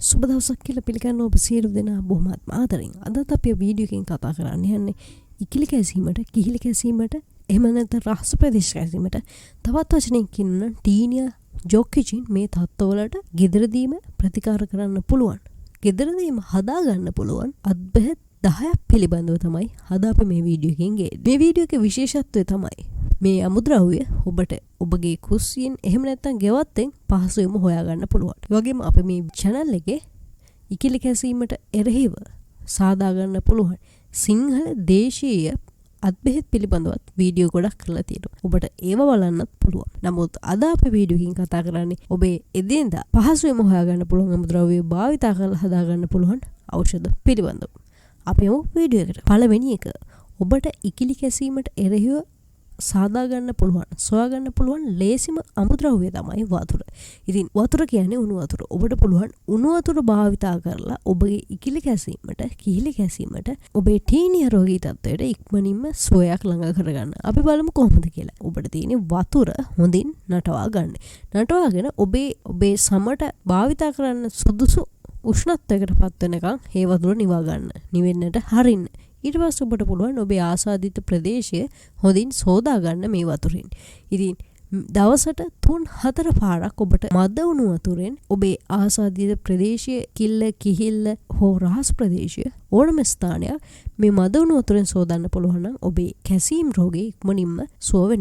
සුබ දවසක් කියලා පිළිගන්න ඔබ සියලු දෙනා බොහොමත්ම ආදරෙන්. අදත් අපි වීඩියෝ එකකින් කතා කරන්න යන්නේ ඉකිලි කැසීමට, කිහිලි කැසීමට, එහෙම නැත්නම් රහස් ප්‍රදේශ කැසීමට. තවත් වචනකින් කියනවා ටීනියා ජොක්කිචින් මේ තත්ත්වවලට ගෙදරදීම ප්‍රතිකාර කරන්න පුළුවන්. ගෙදරදීම හදා ගන්න පුළුවන් අත්බෙහෙත් 10ක් පිළිබඳව තමයි අද අපි මේ වීඩියෝ එකෙන් ගේන්නේ. මේ වීඩියෝ එකේ විශේෂත්වය තමයි මේ අමුද්‍රව්‍ය ඔබට ඔබගේ කුස්සියෙන් එහෙම නැත්නම් ගෙවත්තෙන් පහසුවෙන්ම හොයාගන්න පුළුවන්. ඒ වගේම අපි මේ channel එකේ ඉකිලි කැසීමට එරෙහිව සාදා ගන්න පුළුවන් සිංහල දේශීය අත්බෙහෙත් පිළිබඳවත් වීඩියෝ ගොඩක් කරලා තියෙනවා. ඔබට ඒව බලන්නත් පුළුවන්. නමුත් අද අපි වීඩියෝ එකකින් කතා කරන්නේ ඔබේ එදිනදා පහසුවෙන්ම හොයාගන්න පුළුවන් අමුද්‍රව්‍ය භාවිතා කරලා හදාගන්න පුළුවන් ඖෂධ පිළිබඳව. අපි වීඩියෝ එකට පළවෙනි එක ඔබට ඉකිලි කැසීමට එරෙහිව සාදා ගන්න පුළුවන් සොයා ගන්න පුළුවන් ලේසිම අමුද්‍රව්‍ය තමයි වතුර. ඉතින් වතුර කියන්නේ උණු වතුර. ඔබට පුළුවන් උණු වතුර භාවිතා කරලා ඔබගේ ඉකිලි කැසීමට, කිහිලි කැසීමට, ඔබේ ටීනියා රෝගී තත්ත්වයට ඉක්මනින්ම සුවයක් ළඟ කරගන්න. අපි බලමු කොහොමද කියලා. ඔබට තියෙන්නේ වතුර හොඳින් නටවා ගන්න. නටවාගෙන ඔබේ සමට භාවිතා කරන්න සුදුසු උෂ්ණත්වයකට පත් වෙනකන් ඒ වතුර නිවා ගන්න. නිවෙන්නට හරින්න. ඊට පස්සේ ඔබට පුළුවන් ඔබේ ආසාදිත ප්‍රදේශය හොඳින් සෝදා ගන්න මේ වතුරින්. ඉතින් දවසට 3-4 පාරක් ඔබට මද උණු වතුරෙන් ඔබේ ආසාදිත ප්‍රදේශයේ කිල්ල, කිහිල්ල හෝ රහස් ප්‍රදේශය ඕනම ස්ථානයක් මේ මද උණු වතුරෙන් සෝදන්න පුළුවන් නම් ඔබේ කැසීම් රෝගේ ඉක්මනින්ම සුව වෙනවා.